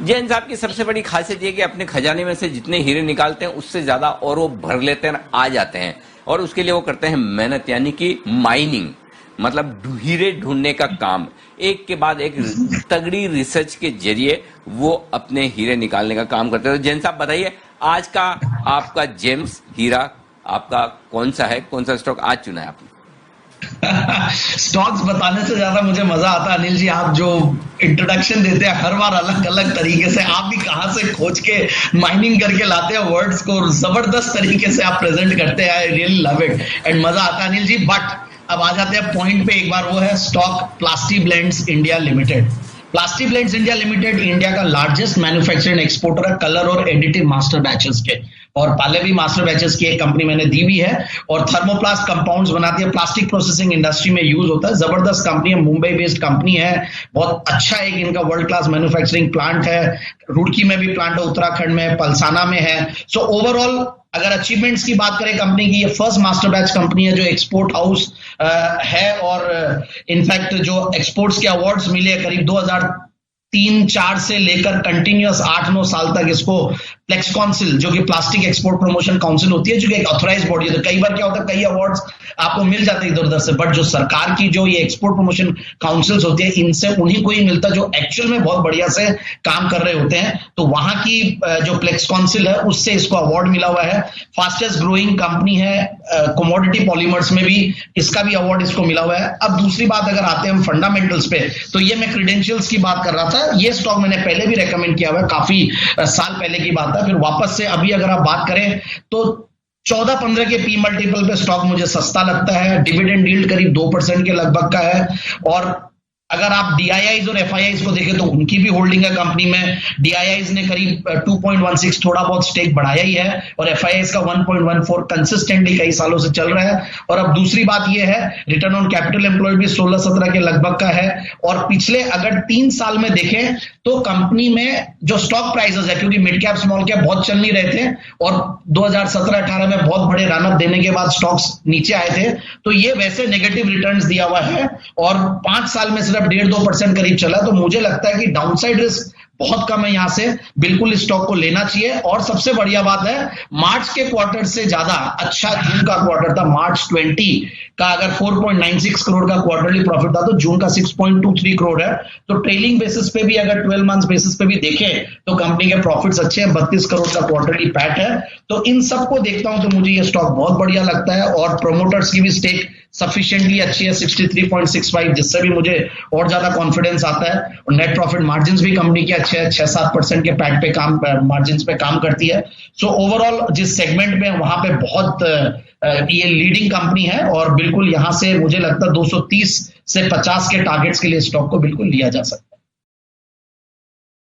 जैन साहब की सबसे बड़ी खासियत ये कि अपने खजाने में से जितने हीरे निकालते हैं उससे ज्यादा और वो भर लेते हैं, आ जाते हैं, और उसके लिए वो करते हैं मेहनत, यानी कि माइनिंग, मतलब हीरे ढूंढने का काम। एक के बाद एक तगड़ी रिसर्च के जरिए वो अपने हीरे निकालने का काम करते हैं। तो जैन साहब बताइए, आज का आपका जेम्स हीरा आपका कौन सा है, कौन सा स्टॉक आज चुना है आपने? स्टॉक्स बताने से ज्यादा मुझे मजा आता है अनिल जी, आप जो इंट्रोडक्शन देते हैं हर बार अलग अलग तरीके से, आप भी कहां से खोज के माइनिंग करके लाते हैं वर्ड्स को, जबरदस्त तरीके से आप प्रेजेंट करते हैं। I really love it and मजा आता है अनिल जी। बट अब आ जाते हैं पॉइंट पे एक बार, वो है stock प्लास्टी blends India limited. प्लास्टी blends India limited India का लार्जेस्ट मैन्युफैक्चरिंग एक्सपोर्टर है कलर और एडिटिव मास्टर बैचेस के, और पहले भी मास्टर बैचेस की एक कंपनी मैंने दी हुई है, और थर्मोप्लास्ट कंपाउंड्स बनाती है, प्लास्टिक प्रोसेसिंग इंडस्ट्री में यूज होता है। जबरदस्त कंपनी है, मुंबई बेस्ड कंपनी है, बहुत अच्छा एक इनका वर्ल्ड क्लास मैन्युफैक्चरिंग प्लांट है, रुड़की में भी प्लांट है, उत्तराखंड में, पलसाना में है। सो ओवरऑल अगर अचीवमेंट्स की बात करें कंपनी की, ये फर्स्ट मास्टर बैच कंपनी है जो एक्सपोर्ट हाउस है, और इनफैक्ट जो एक्सपोर्ट्स के अवार्ड्स मिले करीब 2003-4 से लेकर कंटिन्यूअस 8-9 साल तक इसको प्लेक्स काउंसिल, जो कि प्लास्टिक एक्सपोर्ट प्रमोशन काउंसिल होती है, जो कि एक ऑथराइज्ड बॉडी है, तो कई बार क्या होता है कई अवार्ड्स आपको मिल जाते हैं इधर उधर से, बट जो सरकार की जो ये एक्सपोर्ट प्रमोशन काउंसिल्स होती है, इनसे उन्हीं को ही मिलता जो एक्चुअल में बहुत बढ़िया से काम कर रहे होते हैं। तो वहां की जो प्लेक्स काउंसिल है उससे इसको अवार्ड मिला हुआ है। फास्टेस्ट ग्रोइंग कंपनी है, कमोडिटी पॉलीमर्स में भी इसका भी अवार्ड इसको मिला हुआ है। अब दूसरी बात अगर आते हैं हम फंडामेंटल्स पे, तो ये मैं क्रेडेंशियल्स की बात कर रहा था, ये स्टॉक मैंने पहले भी रेकमेंड किया हुआ है, काफी साल पहले की बात है, फिर वापस से अभी अगर आप बात करें तो 14-15 के पी मल्टीपल पे स्टॉक मुझे सस्ता लगता है। डिविडेंड यील्ड करीब 2% के लगभग का है, और अगर आप डीआईआईज और एफआईआईज को देखें तो उनकी भी होल्डिंग है कंपनी में। डीआईआईज ने करीब 2.16 थोड़ा बहुत स्टेक बढ़ाया ही है, और एफआईआईज का 1.14 कंसिस्टेंटली कई सालों से चल रहा है। और अब दूसरी बात यह है, रिटर्न ऑन कैपिटल एम्प्लॉयड भी 16-17 के लगभग का है, और पिछले अगर 3 साल में देखें तो कंपनी में जो स्टॉक प्राइसेस है, क्योंकि मिड कैप स्मॉल कैप बहुत चल नहीं रहे थे, और 2017-18 में बहुत बड़े रनअप देने के बाद स्टॉक्स नीचे आए थे, तो ये वैसे नेगेटिव रिटर्न्स दिया हुआ है, और 5 साल में सिर्फ 1.5-2% करीब चला। तो मुझे लगता है कि डाउनसाइड रिस्क बहुत कम है, यहां से बिल्कुल स्टॉक को लेना चाहिए। और सबसे बढ़िया बात है, मार्च के क्वार्टर से ज्यादा अच्छा जून का क्वार्टर था। मार्च 20 का अगर 4.96 करोड़ का क्वार्टरली प्रॉफिट था, तो जून का 6.23 करोड़ है। तो ट्रेलिंग बेसिस पे भी अगर 12 मंथ्स बेसिस पे भी देखें तो कंपनी के प्रॉफिट्स अच्छे हैं, 32 करोड़ का क्वार्टरली पैट है। तो इन सबको देखता हूं तो मुझे ये स्टॉक बहुत बढ़िया लगता है, और प्रोमोटर्स की भी स्टेक सफिशिएंटली अच्छी है 63.65, जिससे भी मुझे और ज्यादा कॉन्फिडेंस आता है। और नेट प्रॉफिट मार्जिन भी कंपनी के अच्छे हैं, 6-7% के पैट पे काम मार्जिन पे काम करती है। सो ओवरऑल जिस सेगमेंट में वहां पे बहुत ये लीडिंग कंपनी है, और बिल्कुल यहां से मुझे लगता है 230 से 50 के टारगेट्स के लिए स्टॉक को बिल्कुल लिया जा सकता है।